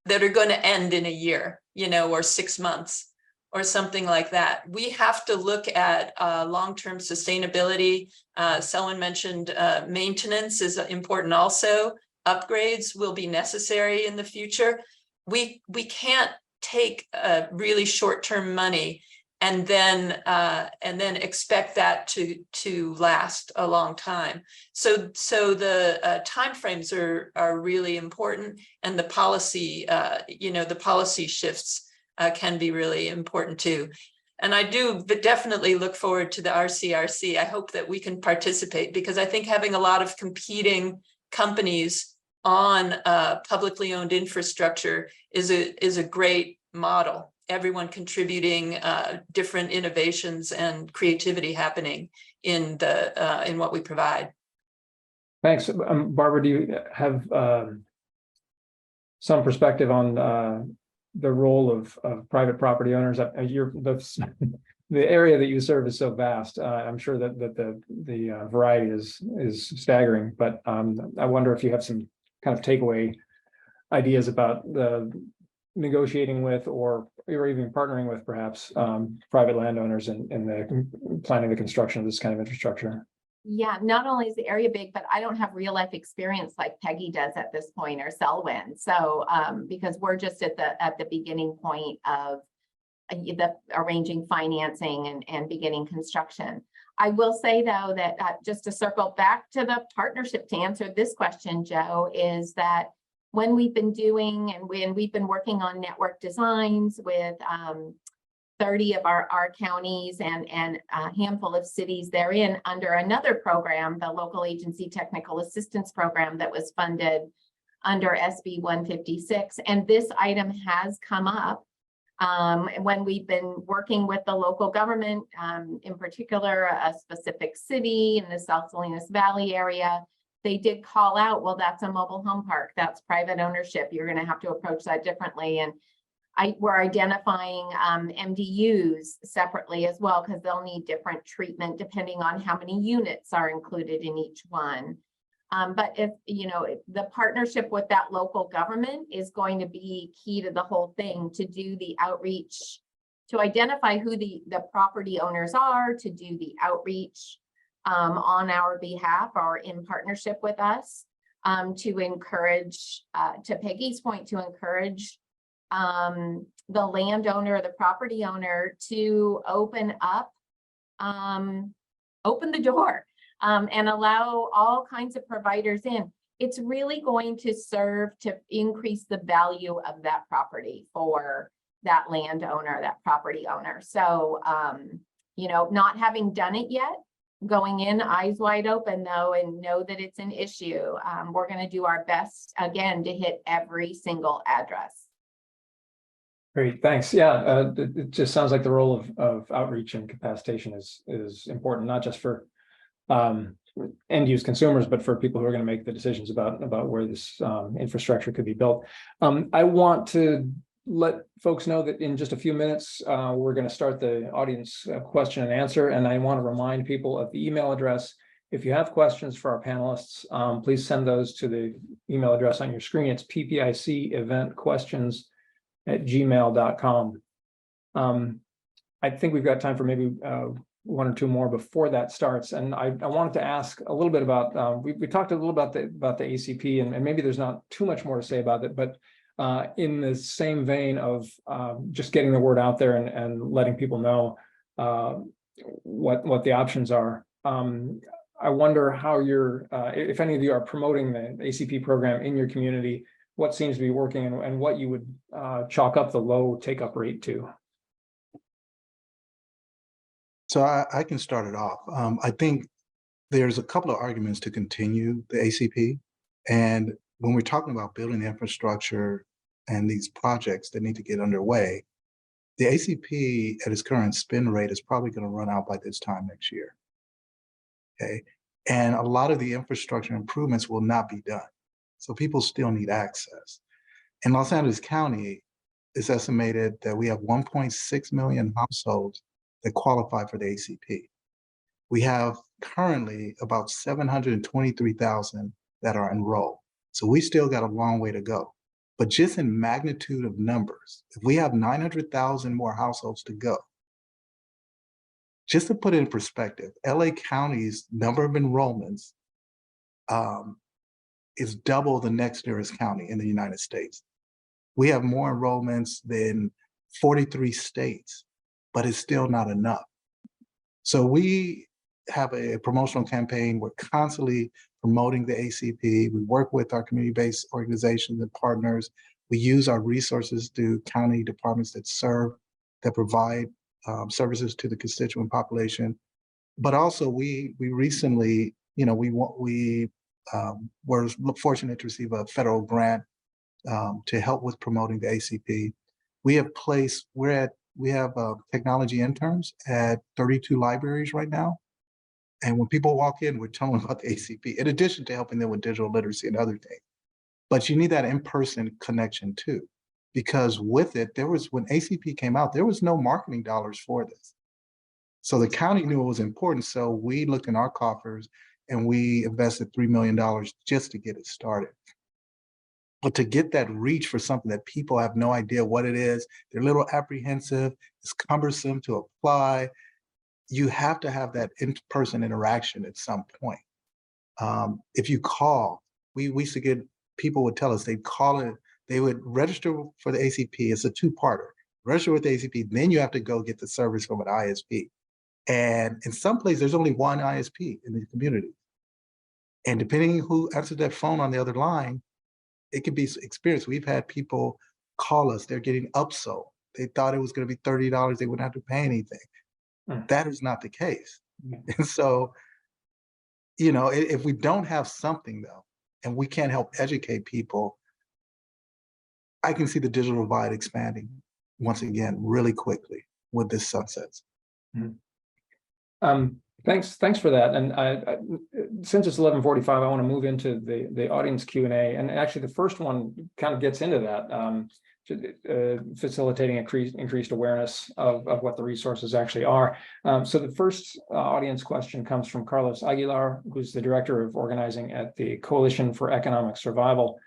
that are going to end in a year, or 6 months or something like that. We have to look at long-term sustainability. Selwyn mentioned maintenance is important also. Upgrades will be necessary in the future. We can't take really short-term money and then expect that to last a long time. So the timeframes are really important, and the policy, the policy shifts can be really important too. And I do definitely look forward to the RCRC. I hope that we can participate, because I think having a lot of competing companies on publicly owned infrastructure is a great model. Everyone contributing different innovations and creativity happening in what we provide. Thanks. Barbara, do you have some perspective on the role of private property owners? The area that you serve is so vast. I'm sure that the variety is staggering, but I wonder if you have some kind of takeaway ideas about the negotiating with or even partnering with perhaps private landowners in the planning the construction of this kind of infrastructure. Yeah, not only is the area big, but I don't have real life experience like Peggy does at this point, or Selwyn. So because we're just at the beginning point of the arranging financing and beginning construction. I will say though that just to circle back to the partnership to answer this question, Joe, is that when we've been doing and when we've been working on network designs with 30 of our counties and a handful of cities therein under another program, the Local Agency Technical Assistance Program that was funded under SB 156. And this item has come up when we've been working with the local government, in particular, a specific city in the South Salinas Valley area. They did call out, well, that's a mobile home park, that's private ownership. You're going to have to approach that differently. And we're identifying MDUs separately as well, because they'll need different treatment depending on how many units are included in each one. But if the partnership with that local government is going to be key to the whole thing, to do the outreach, to identify who the property owners are, to do the outreach on our behalf or in partnership with us, to encourage, to Peggy's point, to encourage the landowner or the property owner to open the door and allow all kinds of providers in. It's really going to serve to increase the value of that property for that landowner, that property owner. So, not having done it yet, going in eyes wide open though, and know that it's an issue. We're going to do our best again to hit every single address. Great, thanks. Yeah, it just sounds like the role of outreach and capacitation is important, not just for end use consumers, but for people who are going to make the decisions about where this infrastructure could be built. I want to let folks know that in just a few minutes, we're going to start the audience question and answer. And I want to remind people of the email address. If you have questions for our panelists, please send those to the email address on your screen. It's ppiceventquestions@gmail.com. I think we've got time for maybe one or two more before that starts. And I wanted to ask a little bit about, we talked a little about the ACP, and maybe there's not too much more to say about it, but in the same vein of just getting the word out there and letting people know what the options are. I wonder how you're, if any of you are promoting the ACP program in your community, what seems to be working and what you would chalk up the low take-up rate to. So I can start it off. I think there's a couple of arguments to continue the ACP. And when we're talking about building the infrastructure and these projects that need to get underway, the ACP at its current spend rate is probably going to run out by this time next year. Okay. And a lot of the infrastructure improvements will not be done. So people still need access. In Los Angeles County, it's estimated that we have 1.6 million households that qualify for the ACP. We have currently about 723,000 that are enrolled. So we still got a long way to go. But just in magnitude of numbers, if we have 900,000 more households to go, just to put it in perspective, LA County's number of enrollments is double the next nearest county in the United States. We have more enrollments than 43 states, but it's still not enough. So we have a promotional campaign. We're constantly promoting the ACP. We work with our community-based organizations and partners. We use our resources through county departments that provide services to the constituent population. But also we recently, we were fortunate to receive a federal grant to help with promoting the ACP. We have technology interns at 32 libraries right now. And when people walk in, we're telling them about the ACP, in addition to helping them with digital literacy and other things. But you need that in-person connection too, because with it, when ACP came out, there was no marketing dollars for this. So the county knew it was important. So we looked in our coffers and we invested $3 million just to get it started. But to get that reach for something that people have no idea what it is, they're a little apprehensive, it's cumbersome to apply, you have to have that in-person interaction at some point. If you call, we used to get, people would tell us they'd call it, they would register for the ACP. It's a two-parter. Register with the ACP, then you have to go get the service from an ISP. And in some places, there's only one ISP in the community. And depending who answers that phone on the other line, it can be experience. We've had people call us, they're getting upsold. They thought it was going to be $30, they wouldn't have to pay anything. That is not the case. And so, you know, if we don't have something though, and we can't help educate people, I can see the digital divide expanding once again really quickly with this sunsets. Thanks for that. And since it's 11:45, I want to move into the audience Q&A. And actually, the first one kind of gets into that, facilitating increased awareness of what the resources actually are. So the first audience question comes from Carlos Aguilar, who's the Director of Organizing at the Coalition for Economic Survival.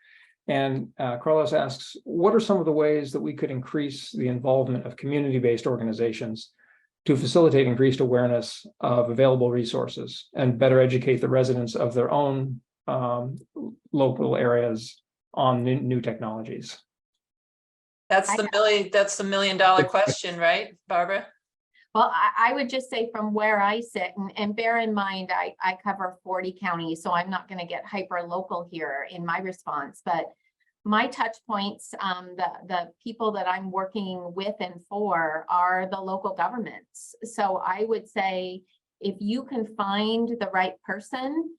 And Carlos asks, what are some of the ways that we could increase the involvement of community-based organizations to facilitate increased awareness of available resources and better educate the residents of their own local areas on new technologies? That's the $1 million question, right, Barbara? Well, I would just say from where I sit, and bear in mind, I cover 40 counties, so I'm not going to get hyper local here in my response, but my touch points, the people that I'm working with and for are the local governments. So I would say if you can find the right person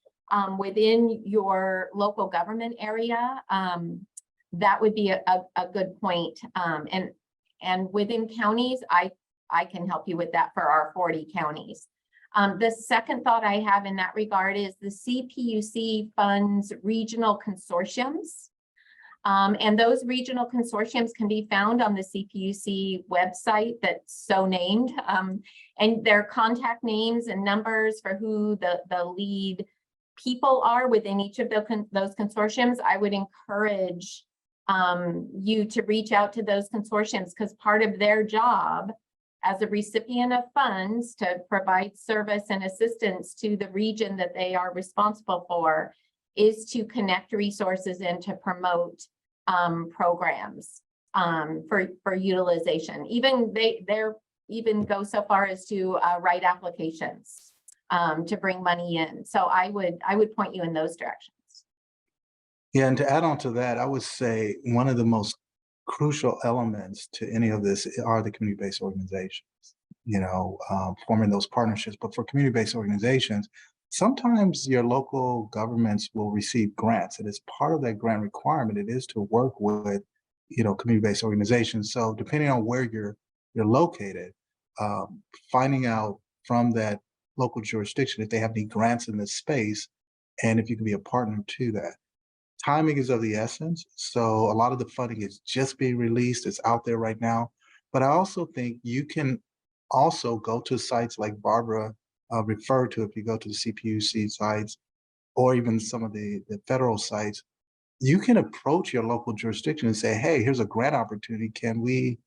within your local government area, that would be a good point. And within counties, I can help you with that for our 40 counties. The second thought I have in that regard is the CPUC funds regional consortiums. And those regional consortiums can be found on the CPUC website that's so named. And their contact names and numbers for who the lead people are within each of those consortiums. I would encourage you to reach out to those consortiums, because part of their job as a recipient of funds to provide service and assistance to the region that they are responsible for is to connect resources and to promote programs for utilization. Even they're even go so far as to write applications to bring money in. So I would point you in those directions. Yeah, and to add on to that, I would say one of the most crucial elements to any of this are the community-based organizations, you know, forming those partnerships. But for community-based organizations, sometimes your local governments will receive grants, and as part of that grant requirement, it is to work with, you know, community-based organizations. So depending on where you're located, finding out from that local jurisdiction if they have any grants in this space, and if you can be a partner to that. Timing is of the essence. So a lot of the funding is just being released. It's out there right now. But I also think you can also go to sites like Barbara referred to. If you go to the CPUC sites or even some of the federal sites, you can approach your local jurisdiction and say, hey, here's a grant opportunity. Can we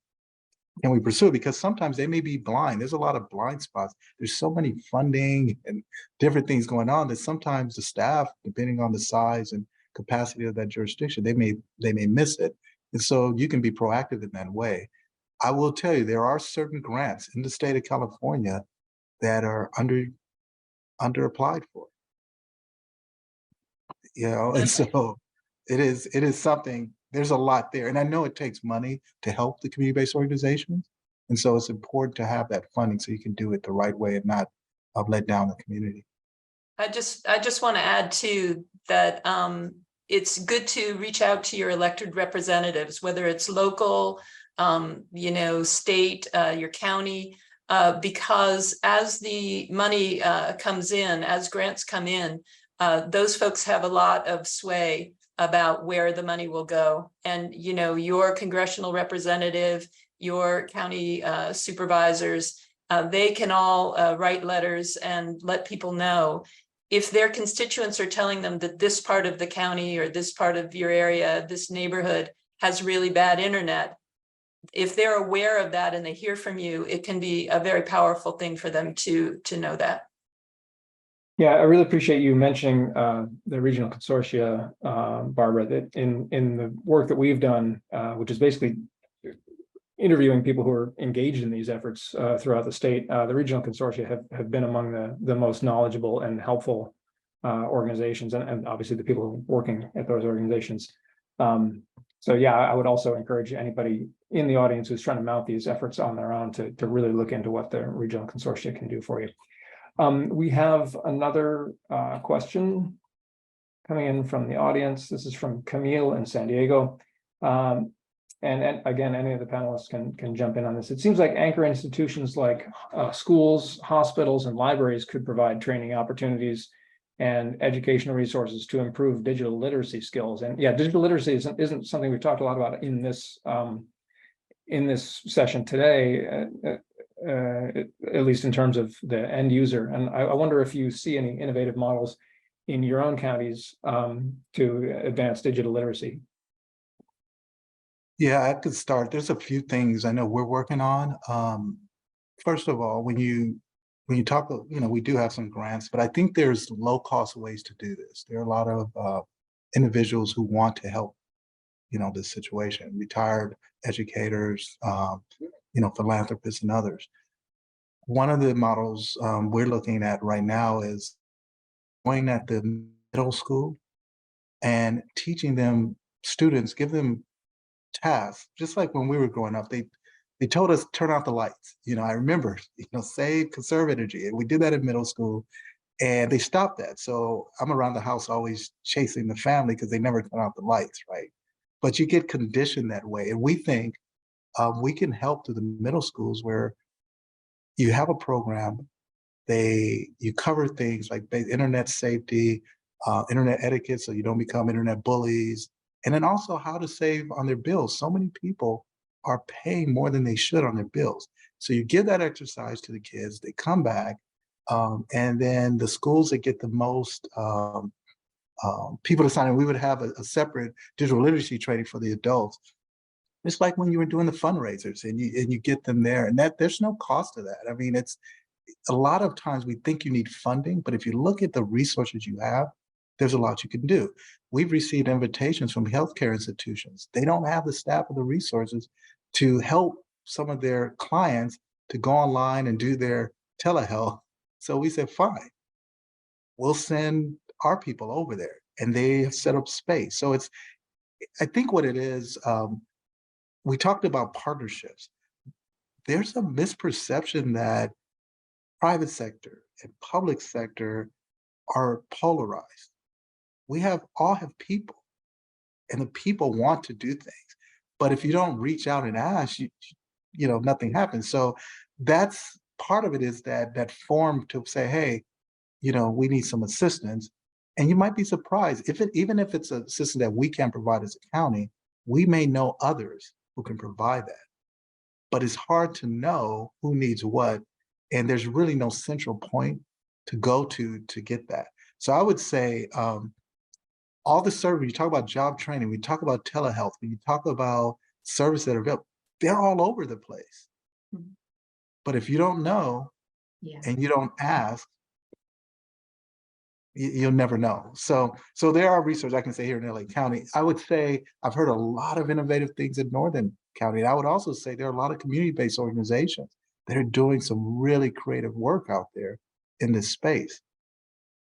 pursue it? Because sometimes they may be blind. There's a lot of blind spots. There's so many funding and different things going on that sometimes the staff, depending on the size and capacity of that jurisdiction, they may miss it. And so you can be proactive in that way. I will tell you, there are certain grants in the state of California that are under applied for. You know, and so it is something, there's a lot there. And I know it takes money to help the community-based organizations. And so it's important to have that funding so you can do it the right way and not let down the community. I just want to add too that it's good to reach out to your elected representatives, whether it's local, you know, state, your county. because as the money comes in, as grants come in, those folks have a lot of sway about where the money will go. And, you know, your congressional representative, your county supervisors, they can all write letters and let people know if their constituents are telling them that this part of the county or this part of your area, this neighborhood has really bad internet. If they're aware of that and they hear from you, it can be a very powerful thing for them to know that. Yeah, I really appreciate you mentioning the regional consortia, Barbara, that in the work that we've done, which is basically interviewing people who are engaged in these efforts throughout the state, the regional consortia have been among the most knowledgeable and helpful organizations, and obviously the people who are working at those organizations. So yeah, I would also encourage anybody in the audience who's trying to mount these efforts on their own to really look into what the regional consortia can do for you. We have another question coming in from the audience. This is from Camille in San Diego. And again, any of the panelists can jump in on this. It seems like anchor institutions like schools, hospitals, and libraries could provide training opportunities and educational resources to improve digital literacy skills. And yeah, digital literacy isn't something we've talked a lot about in this session today, at least in terms of the end user. And I wonder if you see any innovative models in your own counties to advance digital literacy. Yeah, I could start. There's a few things I know we're working on. First of all, when you talk, we do have some grants, but I think there's low cost ways to do this. There are a lot of individuals who want to help, this situation, retired educators, philanthropists and others. One of the models we're looking at right now is going at the middle school and teaching them students, give them tasks, just like when we were growing up, they told us turn out the lights. I remember, save, conserve energy. And we did that in middle school and they stopped that. So I'm around the house always chasing the family because they never turn out the lights, right? But you get conditioned that way. And we think we can help to the middle schools where you have a program, you cover things like internet safety, internet etiquette, so you don't become internet bullies, and then also how to save on their bills. So many people are paying more than they should on their bills. So you give that exercise to the kids, they come back, and then the schools that get the most people to sign in, we would have a separate digital literacy training for the adults. It's like when you were doing the fundraisers and you get them there, and that there's no cost to that. I mean, it's a lot of times we think you need funding, but if you look at the resources you have, there's a lot you can do. We've received invitations from healthcare institutions. They don't have the staff or the resources to help some of their clients to go online and do their telehealth. So we said, fine, we'll send our people over there, and they have set up space. So I think what it is, we talked about partnerships. There's a misperception that private sector and public sector are polarized. We all have people, and the people want to do things. But if you don't reach out and ask, nothing happens. So that's part of it, is that form to say, hey, we need some assistance. And you might be surprised even if it's an assistance that we can provide as a county, we may know others who can provide that. But it's hard to know who needs what, and there's really no central point to go to get that. So I would say all the service, you talk about job training, we talk about telehealth, when you talk about services that are available, they're all over the place. Mm-hmm. But if you don't know and you don't ask, you'll never know. So there are resources I can say here in LA County. I would say I've heard a lot of innovative things in Northern County. And I would also say there are a lot of community-based organizations that are doing some really creative work out there in this space.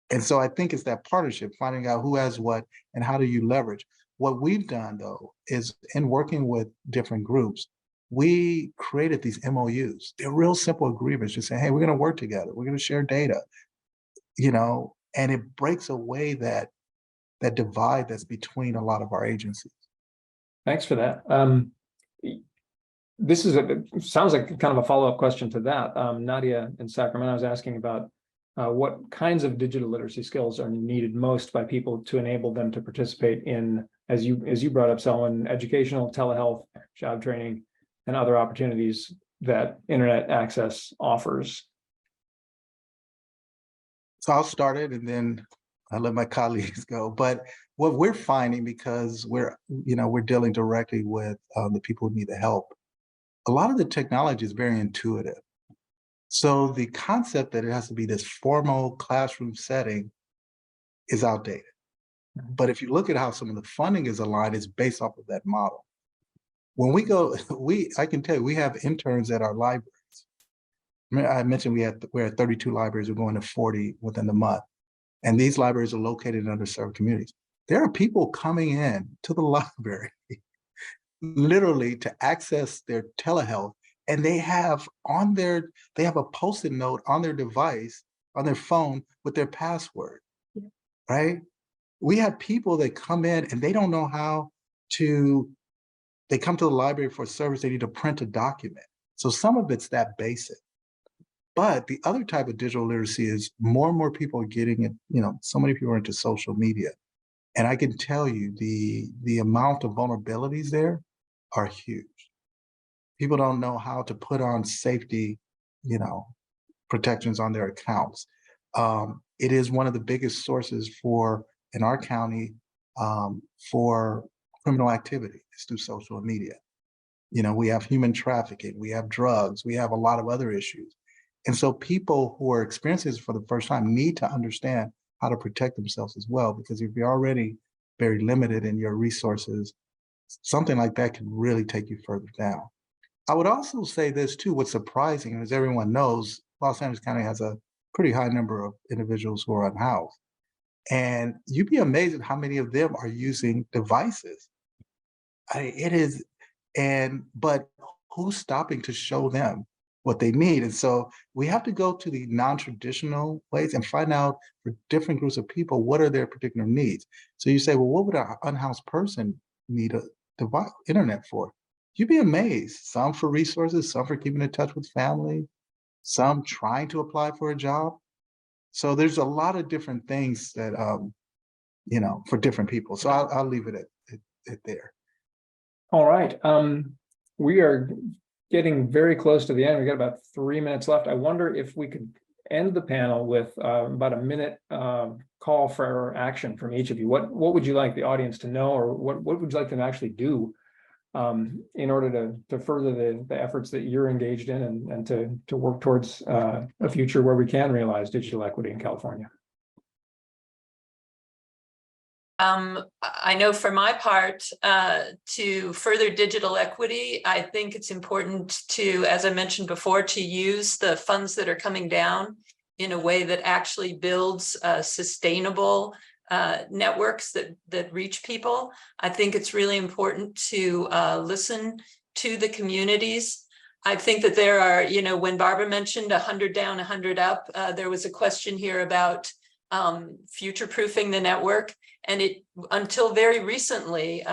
And so I think it's that partnership, finding out who has what and how do you leverage. What we've done, though, is in working with different groups, we created these MOUs. They're real simple agreements, just saying, hey, we're going to work together. We're going to share data, and it breaks away that divide that's between a lot of our agencies. Thanks for that. This is sounds like kind of a follow-up question to that. Nadia in Sacramento is asking about what kinds of digital literacy skills are needed most by people to enable them to participate in, as you brought up, Selwyn, educational, telehealth, job training, and other opportunities that internet access offers. So I'll start it and then I'll let my colleagues go. But what we're finding, because we're dealing directly with the people who need the help, a lot of the technology is very intuitive. So the concept that it has to be this formal classroom setting is outdated. But if you look at how some of the funding is aligned, it's based off of that model. When we go, I can tell you, we have interns at our libraries. I mentioned we're at 32 libraries, we're going to 40 within the month. And these libraries are located in underserved communities. There are people coming in to the library literally to access their telehealth, and they have a Post-it note on their device, on their phone with their password, right? We have people that come in and they don't know how to, they come to the library for a service, they need to print a document. So some of it's that basic. But the other type of digital literacy is more and more people are getting it, so many people are into social media. And I can tell you the amount of vulnerabilities there are huge. People don't know how to put on safety, protections on their accounts. It is one of the biggest sources in our county, for criminal activity is through social media. We have human trafficking, we have drugs, we have a lot of other issues. And so people who are experiencing this for the first time need to understand how to protect themselves as well, because if you're already very limited in your resources, something like that can really take you further down. I would also say this too, what's surprising, as everyone knows, Los Angeles County has a pretty high number of individuals who are unhoused. And you'd be amazed at how many of them are using devices. But who's stopping to show them what they need? And so we have to go to the non-traditional ways and find out for different groups of people, what are their particular needs? So you say, well, what would an unhoused person need a device, internet for? You'd be amazed. Some for resources, some for keeping in touch with family, some trying to apply for a job. So there's a lot of different things that, for different people. So I'll leave it at there. All right. We are getting very close to the end. We got about 3 minutes left. I wonder if we could end the panel with about a minute call for action from each of you. What would you like the audience to know, or what would you like them to actually do in order to further the efforts that you're engaged in and to work towards a future where we can realize digital equity in California? I know for my part, to further digital equity, I think it's important to, as I mentioned before, to use the funds that are coming down in a way that actually builds sustainable networks that reach people. I think it's really important to listen to the communities. I think that there are, when Barbara mentioned 100 down, 100 up, there was a question here about future-proofing the network. And until very recently,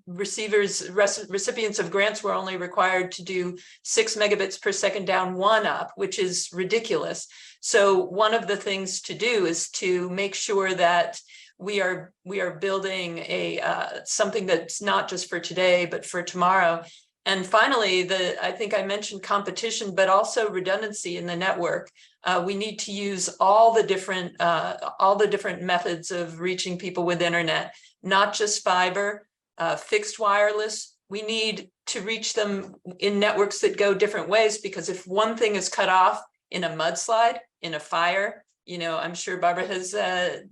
recipients of grants were only required to do 6 megabits per second down, 1 up, which is ridiculous. So one of the things to do is to make sure that we are building something that's not just for today, but for tomorrow. And finally, I think I mentioned competition, but also redundancy in the network. We need to use all the different methods of reaching people with internet, not just fiber, fixed wireless. We need to reach them in networks that go different ways, because if one thing is cut off in a mudslide, in a fire, I'm sure Barbara has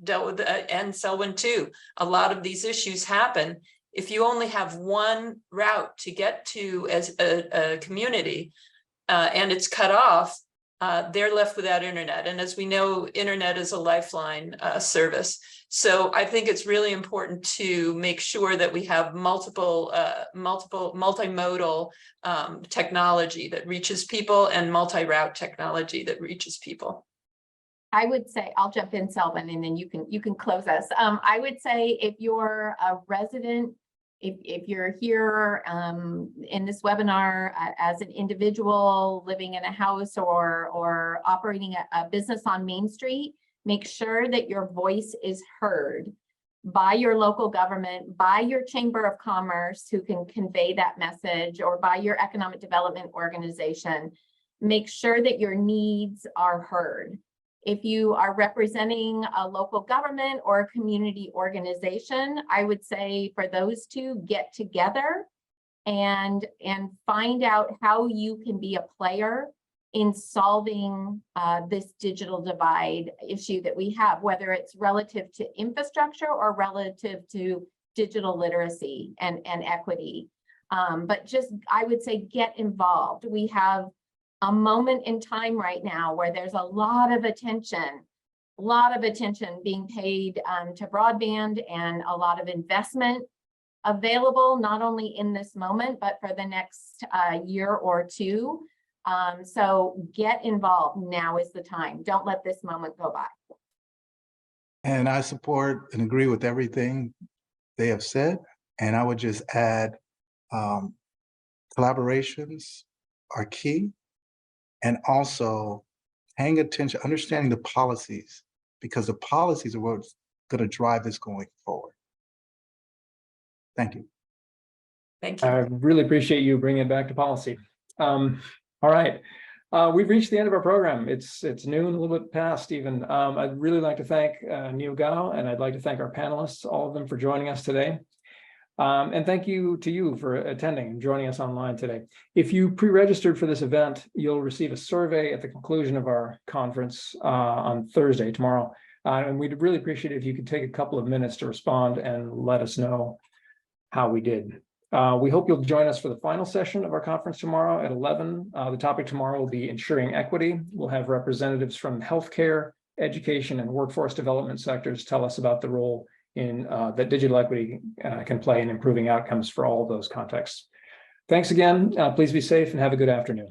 dealt with, and Selwyn too, a lot of these issues happen. If you only have one route to get to as a community and it's cut off, they're left without internet. And as we know, internet is a lifeline service. So I think it's really important to make sure that we have multimodal technology that reaches people and multi-route technology that reaches people. I would say, I'll jump in, Selwyn, and then you can close us. I would say if you're a resident if you're here in this webinar as an individual living in a house or operating a business on Main Street, make sure that your voice is heard by your local government, by your Chamber of Commerce who can convey that message, or by your economic development organization. Make sure that your needs are heard. If you are representing a local government or a community organization, I would say for those two, get together and find out how you can be a player in solving this digital divide issue that we have, whether it's relative to infrastructure or relative to digital literacy and equity. But just, I would say, get involved. We have a moment in time right now where there's a lot of attention being paid to broadband, and a lot of investment available, not only in this moment, but for the next year or two. So get involved. Now is the time. Don't let this moment go by. And I support and agree with everything they have said. And I would just add, collaborations are key. And also paying attention, understanding the policies, because the policies are what's going to drive this going forward. Thank you. Thank you. I really appreciate you bringing it back to policy. All right. We've reached the end of our program. It's noon, a little bit past even. I'd really like to thank Neil Gao, and I'd like to thank our panelists, all of them, for joining us today. And thank you to you for attending and joining us online today. If you pre-registered for this event, you'll receive a survey at the conclusion of our conference on Thursday, tomorrow. And we'd really appreciate it if you could take a couple of minutes to respond and let us know how we did. We hope you'll join us for the final session of our conference tomorrow at 11. The topic tomorrow will be ensuring equity. We'll have representatives from healthcare, education, and workforce development sectors tell us about the role in that digital equity can play in improving outcomes for all of those contexts. Thanks again. Please be safe and have a good afternoon.